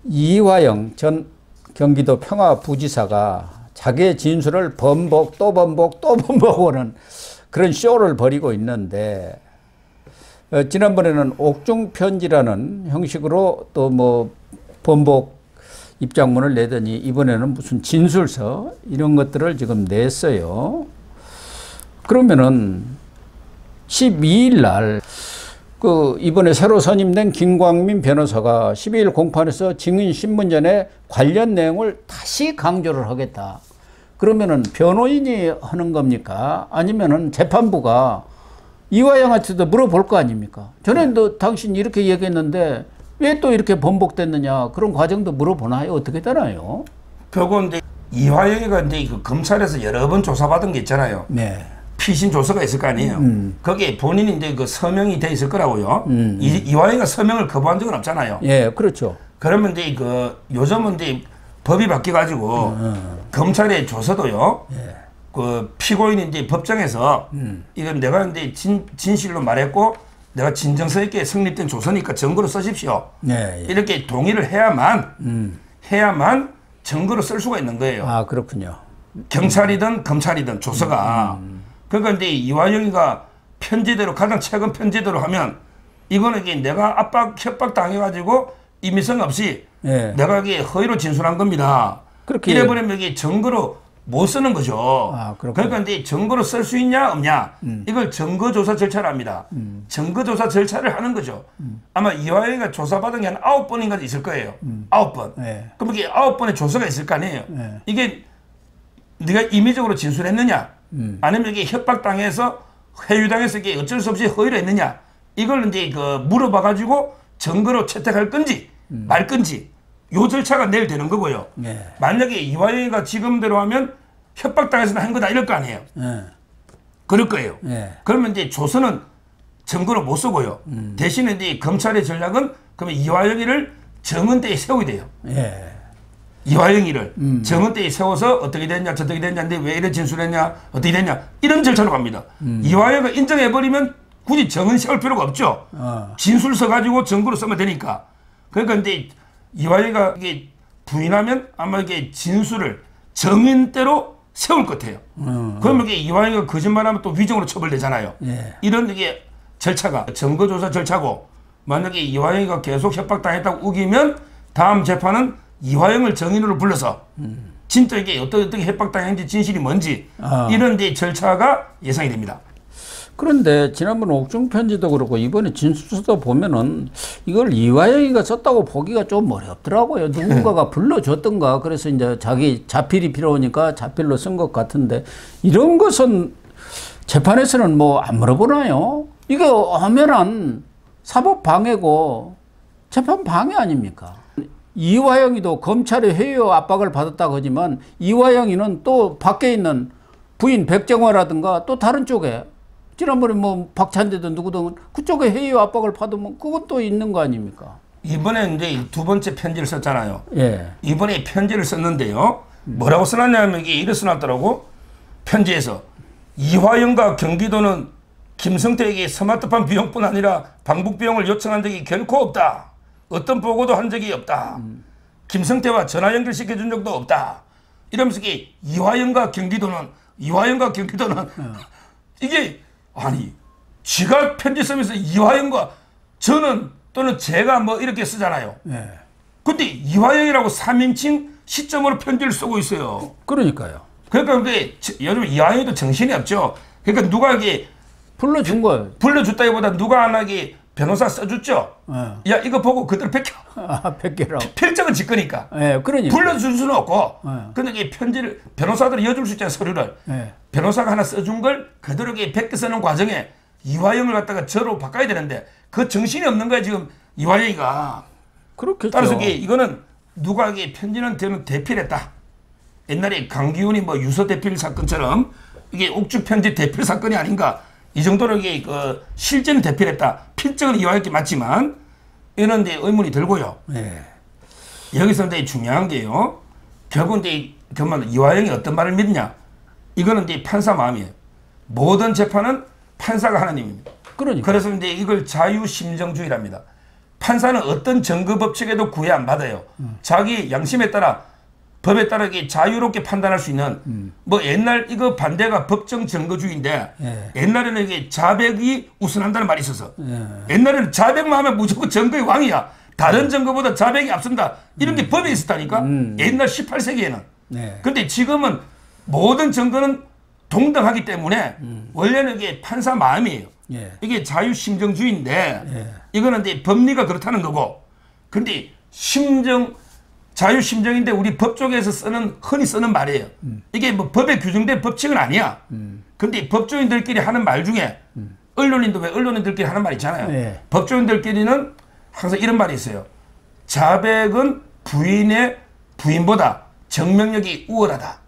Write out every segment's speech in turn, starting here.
이화영 전 경기도 평화부지사가 자기의 진술을 번복 또 번복하는 그런 쇼를 벌이고 있는데, 지난번에는 옥중편지라는 형식으로 또 뭐 번복 입장문을 내더니 이번에는 무슨 진술서 이런 것들을 지금 냈어요. 그러면은 12일 날 이번에 새로 선임된 김광민 변호사가 12일 공판에서 증인신문전에 관련 내용을 다시 강조를 하겠다. 그러면은 변호인이 하는 겁니까? 아니면은 재판부가 이화영한테도 물어볼 거 아닙니까? 전에도 당신 이렇게 얘기했는데 왜 또 이렇게 번복됐느냐, 그런 과정도 물어보나요? 어떻게 되나요? 그런데 이화영이가 이제 그 검찰에서 여러 번 조사받은 게 있잖아요. 네. 피신 조서가 있을 거 아니에요. 거기에 본인이 이제 그 서명이 돼 있을 거라고요. 이화영이가 서명을 거부한 적은 없잖아요. 예, 그렇죠. 그러면 이제 그 요즘은 이제 법이 바뀌어가지고 검찰의 조서도요. 예. 그 피고인이 이제 법정에서 이건 내가 이제 진실로 말했고 내가 진정성 있게 성립된 조서니까 증거로 쓰십시오. 예. 이렇게 동의를 해야만 증거로 쓸 수가 있는 거예요. 아, 그렇군요. 경찰이든 검찰이든 조서가. 그러니까 이제 이화영이가 편지대로, 가장 최근 편지대로 하면 이거는 이게 내가 압박, 협박 당해가지고 임의성 없이 예. 내가 이게 허위로 진술한 겁니다. 그렇게 이래버리면 이게 증거로 못 쓰는 거죠. 아, 그렇군요. 그러니까 이제 증거로 쓸 수 있냐 없냐 이걸 증거조사 절차를 합니다. 증거조사 절차를 하는 거죠. 아마 이화영이가 조사받은 게 한 9번인가 있을 거예요. 9번. 예. 그럼 이게 9번의 조사가 있을 거 아니에요. 예. 이게 네가 임의적으로 진술했느냐 아니면 이게 협박당해서 회유당해서 이게 어쩔 수 없이 허위를 했느냐, 이걸 이제 그 물어봐 가지고 증거로 채택할 건지 말 건지 요 절차가 내일 되는 거고요. 예. 만약에 이화영이가 지금대로 하면 협박당해서 한 거다 이럴 거 아니에요. 예. 그럴 거예요. 예. 그러면 이제 조서는 증거로 못 쓰고요. 대신에 이제 검찰의 전략은 그러면 이화영이를 정은대에 세우게 돼요. 예. 이화영이를 정은대에 세워서 어떻게 됐냐 저떻게 됐냐인데 왜 이래 진술했냐 어떻게 됐냐 이런 절차로 갑니다. 이화영이가 인정해버리면 굳이 정은 세울 필요가 없죠. 진술서 가지고 증거로 쓰면 되니까. 그러니까 이제 이화영이가 이게 부인하면 아마 이게 진술을 정인대로 세울 것 같아요. 그러면 이게 이화영이가 거짓말하면 또 위정으로 처벌되잖아요. 예. 이런 이게 절차가 증거조사 절차고, 만약에 이화영이가 계속 협박당했다고 우기면 다음 재판은 이화영을 정인으로 불러서 진짜 이게 어떻게 협박당했는지 진실이 뭔지 이런 데 절차가 예상이 됩니다. 그런데 지난번 옥중편지도 그렇고 이번에 진술서도 보면은 이걸 이화영이가 썼다고 보기가 좀 어렵더라고요. 누군가가 불러줬던가. 그래서 이제 자기 자필이 필요하니까 자필로 쓴 것 같은데, 이런 것은 재판에서는 뭐 안 물어보나요? 이게 엄연한 사법 방해고 재판 방해 아닙니까? 이화영이도 검찰의 회유 압박을 받았다고 하지만 이화영이는 또 밖에 있는 부인 백정화라든가 또 다른 쪽에 지난번에 뭐 박찬대든 누구든 그쪽에 회유 압박을 받으면 그건 또 있는 거 아닙니까? 이번에 이제 두 번째 편지를 썼잖아요. 예. 이번에 편지를 썼는데요. 뭐라고 써놨냐면 이게 이래 써놨더라고. 편지에서 이화영과 경기도는 김성태에게 스마트폰 비용뿐 아니라 방북 비용을 요청한 적이 결코 없다. 어떤 보고도 한 적이 없다. 김성태와 전화 연결시켜준 적도 없다. 이러면서 이게 이화영과 경기도는 이게 아니 지가 편지 쓰면서 이화영과 저는 또는 제가 뭐 이렇게 쓰잖아요. 예. 근데 이화영이라고 3인칭 시점으로 편지를 쓰고 있어요. 그러니까요. 그러니까 근데 요즘 이화영이도 정신이 없죠. 그러니까 누가 이게 불러준 거예요. 불러줬다기보다 누가 하나게 변호사 써줬죠. 예. 야 이거 보고 그대로 베껴. 아, 100개라고. 필적은 짓거니까. 예, 그러니까. 불러줄 수는 없고. 예. 근데 이 편지를 변호사들이 이어줄 수 있잖아요, 서류를. 예. 변호사가 하나 써준 걸 그대로 이렇게 100개 쓰는 과정에 이화영을 갖다가 저로 바꿔야 되는데 그 정신이 없는 거야 지금 이화영이가. 그렇겠죠. 따라서 이거는 누가 이게 편지는 되면 대필했다. 옛날에 강기훈이 뭐 유서 대필 사건처럼 이게 옥중 편지 대필 사건이 아닌가. 이 정도로 이게 그 실제는 대필했다. 필적은 이화영께 맞지만 이런 데 의문이 들고요. 예. 여기서 이제 중요한 게요. 결국 이제 정말 이화영이 어떤 말을 믿냐. 이거는 이제 판사 마음이에요. 모든 재판은 판사가 하나님입니다. 그러니까. 그래서 이제 이걸 자유심정주의랍니다. 판사는 어떤 증거 법칙에도 구애 안 받아요. 자기 양심에 따라 법에 따라 자유롭게 판단할 수 있는 뭐 옛날 이거 반대가 법정 증거주의인데 예. 옛날에는 이게 자백이 우선한다는 말이 있어서 옛날에는 자백만 하면 무조건 증거의 왕이야. 다른 증거보다 자백이 앞선다. 이런 게 법에 있었다니까. 옛날 18세기에는. 네. 근데 지금은 모든 증거는 동등하기 때문에 원래는 이게 판사 마음이에요. 예. 이게 자유심정주의인데 예. 이거는 이제 법리가 그렇다는 거고. 근데 자유심정인데 우리 법 쪽에서 흔히 쓰는 말이에요. 이게 뭐 법에 규정된 법칙은 아니야. 근데 법조인들끼리 하는 말 중에 언론인도 왜 언론인들끼리 하는 말 있잖아요. 예. 법조인들끼리는 항상 이런 말이 있어요. 자백은 부인보다 정명력이 우월하다.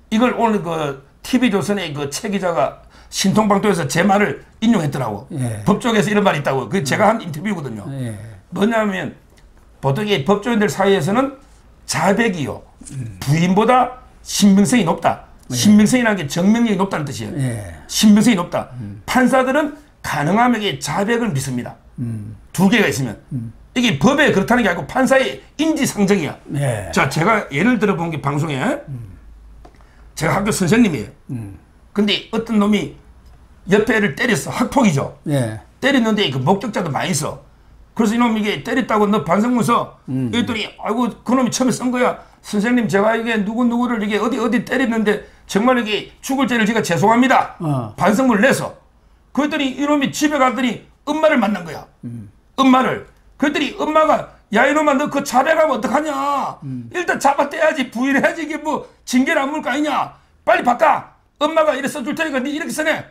이걸 오늘 그 TV조선의 그 최 기자가 신통방통에서 제 말을 인용했더라고. 예. 법조계에서 이런 말이 있다고. 그 제가 한 인터뷰거든요. 예. 뭐냐면 보통 이 법조인들 사이에서는 자백이요. 부인보다 신빙성이 높다. 신빙성이라는 게 정명력이 높다는 뜻이에요. 예. 신빙성이 높다. 판사들은 가능하면 이게 자백을 믿습니다. 두 개가 있으면. 이게 법에 그렇다는 게 아니고 판사의 인지상정이야. 예. 자, 제가 예를 들어 본 게 방송에 제가 학교 선생님이에요. 근데 어떤 놈이 옆에 애를 때렸어. 학폭이죠. 예. 때렸는데 그 목격자도 많이 있어. 그래서 이놈 이게 때렸다고 너 반성문서 이랬더니 아이고 그놈이 처음에 쓴 거야. 선생님 제가 이게 누구누구를 이게 어디 때렸는데 정말 이게 죽을 죄를 제가 죄송합니다. 반성문을 내서. 그랬더니 이놈이 집에 갔더니 엄마를 만난 거야. 엄마를. 그랬더니 엄마가 야 이놈아 너 그 자백하면 어떡하냐. 일단 잡아떼야지 부인해야지 이게 뭐 징계를 안 물을 거 아니냐. 빨리 바꿔. 엄마가 이래 써줄 테니까 니 이렇게 써내.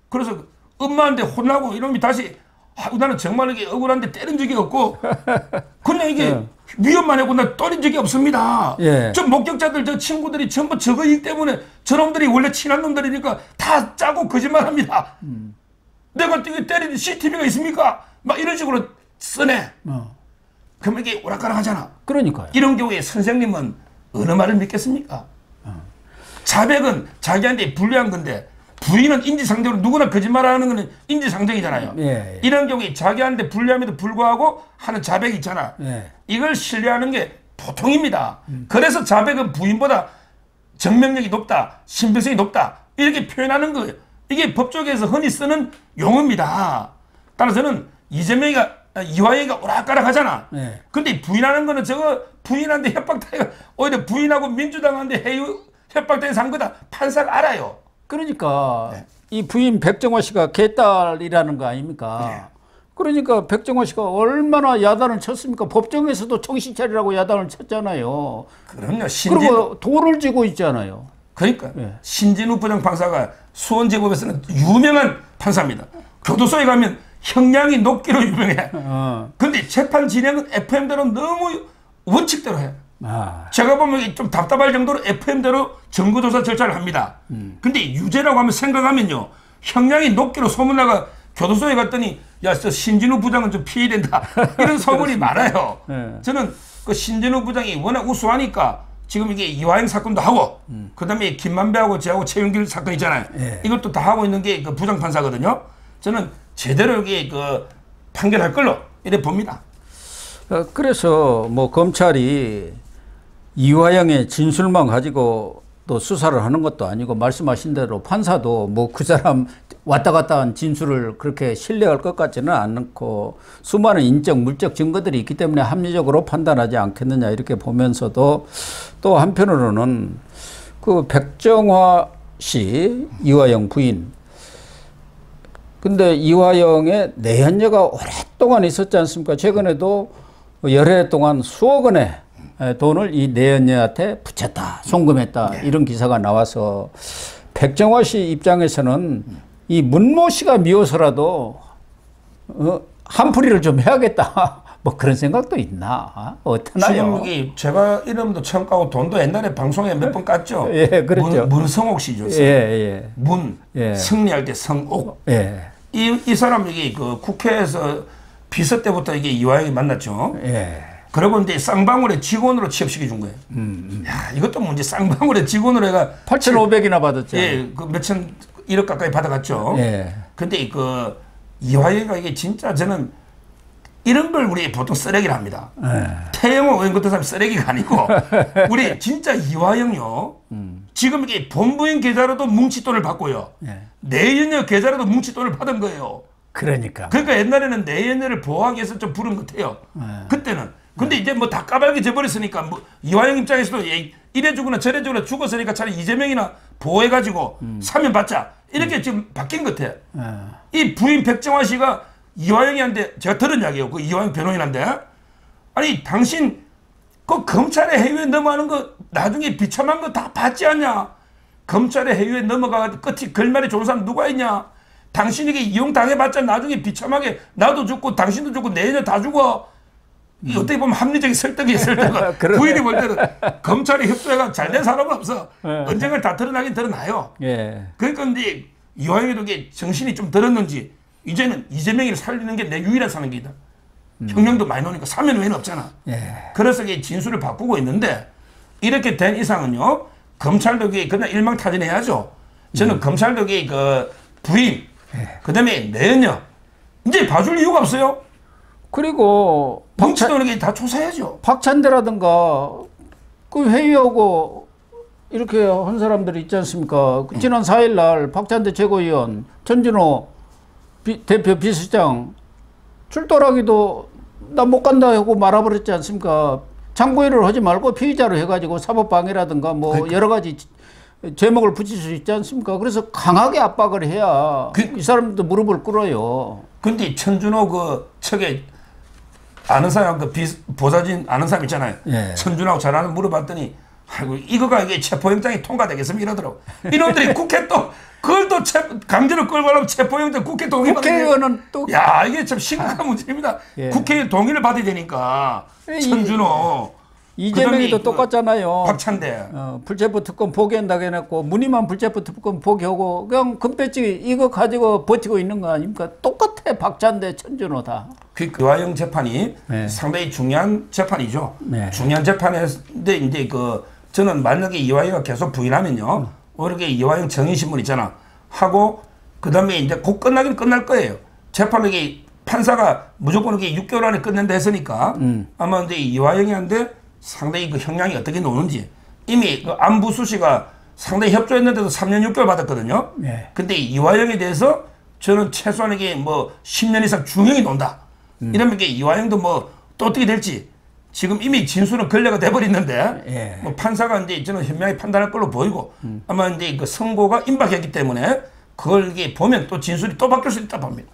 그래서 엄마한테 혼나고 이놈이 다시 나는 정말 이게 억울한데 때린 적이 없고 그냥 이게 위험만 하고 나 때린 적이 없습니다. 예. 저 목격자들 저 친구들이 전부 저거이기 때문에 저놈들이 원래 친한 놈들이니까 다 짜고 거짓말합니다. 내가 이게 때리는 CCTV가 있습니까? 막 이런 식으로 써내. 그러면 이게 오락가락하잖아. 그러니까요. 이런 경우에 선생님은 어느 말을 믿겠습니까? 자백은 자기한테 불리한 건데 부인은 인지상정으로 누구나 거짓말하는 거는 인지상정이잖아요. 예. 이런 경우에 자기한테 불리함에도 불구하고 하는 자백이 있잖아. 예. 이걸 신뢰하는 게 보통입니다. 그래서 자백은 부인보다 정명력이 높다, 신빙성이 높다 이렇게 표현하는 거예요. 이게 법조계에서 흔히 쓰는 용어입니다. 따라서는 이화영이가 오락가락하잖아. 예. 근데 부인하는 거는 저거 부인한테 협박당해 오히려 부인하고 민주당한테 협박당해 산 거다. 판사가 알아요. 그러니까 이 부인 백정화 씨가 개딸이라는 거 아닙니까? 그러니까 백정화 씨가 얼마나 야단을 쳤습니까? 법정에서도 정신 차리라고 야단을 쳤잖아요. 그럼요. 그리고 돌을 쥐고 있잖아요. 그러니까 신진우 부장판사가 수원지법에서는 유명한 판사입니다. 교도소에 가면 형량이 높기로 유명해. 근데 재판 진행은 FM대로 너무 원칙대로 해. 제가 보면 좀 답답할 정도로 FM대로 증거조사 절차를 합니다. 근데 유죄라고 하면 생각하면요. 형량이 높기로 소문나가 교도소에 갔더니 야, 저 신진우 부장은 좀 피해된다. 이런 소문이 많아요. 저는 그 신진우 부장이 워낙 우수하니까 지금 이게 이화영 사건도 하고 그다음에 김만배하고 저하고 최윤길 사건 있잖아요. 이것도 다 하고 있는 게 그 부장판사거든요. 저는 제대로 여기 그 판결할 걸로 이래 봅니다. 그래서 뭐 검찰이 이화영의 진술만 가지고 또 수사를 하는 것도 아니고 말씀하신 대로 판사도 뭐 그 사람 왔다 갔다 한 진술을 그렇게 신뢰할 것 같지는 않고 수많은 인적 물적 증거들이 있기 때문에 합리적으로 판단하지 않겠느냐 이렇게 보면서도 또 한편으로는 그 백정화 씨 이화영 부인 근데 이화영의 내연녀가 오랫동안 있었지 않습니까? 최근에도 여러 해 동안 수억 원의 돈을 이 내연녀한테 붙였다, 송금했다 이런 기사가 나와서 백정화 씨 입장에서는 이 문모 씨가 미워서라도 한풀이를 좀 해야겠다. 뭐 그런 생각도 있나? 어떠나요? 지금 여기 제가 이름도 처음 까고 돈도 옛날에 방송에 몇 번 깠죠. 예, 그렇죠. 문성옥 씨죠. 예. 승리할 때 성옥. 예. 이 사람 여기 그 국회에서 비서 때부터 이게 이화영이 만났죠. 예. 그러고 이제 쌍방울의 직원으로 취업시켜 준 거예요. 야, 이것도 문제. 쌍방울의 직원으로 해가 8,500이나 받았죠. 예, 그 몇천 1억 가까이 받아갔죠. 예. 근데 그 이화영이가 이게 진짜 저는 이런 걸 우리 보통 쓰레기를 합니다. 태영호 의원 같은 사람이 쓰레기가 아니고 우리 진짜 이화영요. 지금 이게 본부인 계좌로도 뭉치돈을 받고요. 내연녀 계좌로도 뭉치돈을 받은 거예요. 그러니까 옛날에는 내연녀를 보호하기 위해서 좀 부른 것 같아요. 그때는. 근데 이제 뭐 다 까발게 져버렸으니까 뭐 이화영 입장에서도 이래주거나 저래주거나 죽었으니까 차라리 이재명이나 보호해가지고 사면 받자. 이렇게 지금 바뀐 것 같아요. 이 부인 백정화 씨가 이화영이한테 제가 들은 이야기예요. 그 이화영 변호인한테 아니 당신 그 검찰의 해유에 넘어가는 거 나중에 비참한 거 다 받지 않냐? 검찰의 해유에 넘어가 끝이 결말이 좋은 사람 누가 있냐? 당신에게 이용당해봤자 나중에 비참하게 나도 죽고 당신도 죽고 내년 다 죽어. 이 어떻게 보면 합리적인 설득이 설득가 부인이 볼 때는 검찰이 협조해가 잘 된 사람은 없어. 언젠가 다 드러나긴 드러나요. 그러니까 이제 이화영에도 정신이 좀 들었는지 이제는 이재명이를 살리는 게 내 유일한 사는 길이다. 형량도 많이 나오니까 사면 외에는 없잖아. 그래서 진술을 바꾸고 있는데 이렇게 된 이상은요. 검찰도 그냥 일망타진해야죠. 저는 검찰도 그 부인 그다음에 내연녀 이제 봐줄 이유가 없어요. 그리고 뭉치도는 다 조사해야죠. 박찬대라든가 그 회의하고 이렇게 한 사람들이 있지 않습니까? 지난 4일 날 박찬대 최고위원, 전진호 대표 비서장 출동하기도 나 못 간다 하고 말아버렸지 않습니까? 장고일을 하지 말고 피의자로 해가지고 사법방해라든가 뭐 그러니까. 여러 가지 제목을 붙일 수 있지 않습니까? 그래서 강하게 압박을 해야 이 사람들도 무릎을 꿇어요. 근데 천준호 그 척에 아는 사람 보좌진 아는 사람 있잖아요. 천준호하고 잘 아는 물어봤더니 아이고 이거가 이게 체포영장이 통과되겠으면 이러더라고. 이놈들이 국회 또 그걸 또 강제로 끌고 가려면 체포영장 국회 동의 국회의원은 또 야 이게 참 심각한 문제입니다. 국회의원 동의를 받아야 되니까 천준호 이재명이도 똑같잖아요. 박찬대 불체포 특권 포기한다고 해놓고 무늬만 불체포 특권 포기하고 그냥 금배지 이거 가지고 버티고 있는 거 아닙니까? 똑같아. 박찬대 천준호 다. 그 이화영 재판이 상당히 중요한 재판이죠. 중요한 재판인데 이제 저는 만약에 이화영이 계속 부인하면요. 이렇게 이화영 정의신문 있잖아. 하고 그다음에 이제 곧 끝나긴 끝날 거예요. 재판이 판사가 무조건 이렇게 6개월 안에 끝낸다 했으니까 아마 이제 이화영이한테 상당히 그 형량이 어떻게 나오는지 이미 그 안부 수시가 상당히 협조했는데도 3년 6개월 받았거든요. 근데 이화영에 대해서 저는 최소한 이게 뭐 10년 이상 중형이 논다. 이러면 이게 이화영도 뭐 또 어떻게 될지 지금 이미 진술은 걸려가 돼버렸는데 뭐 판사가 이제 저는 현명히 판단할 걸로 보이고 아마 이제 그 선고가 임박했기 때문에 그걸 이게 보면 또 진술이 또 바뀔 수 있다 봅니다.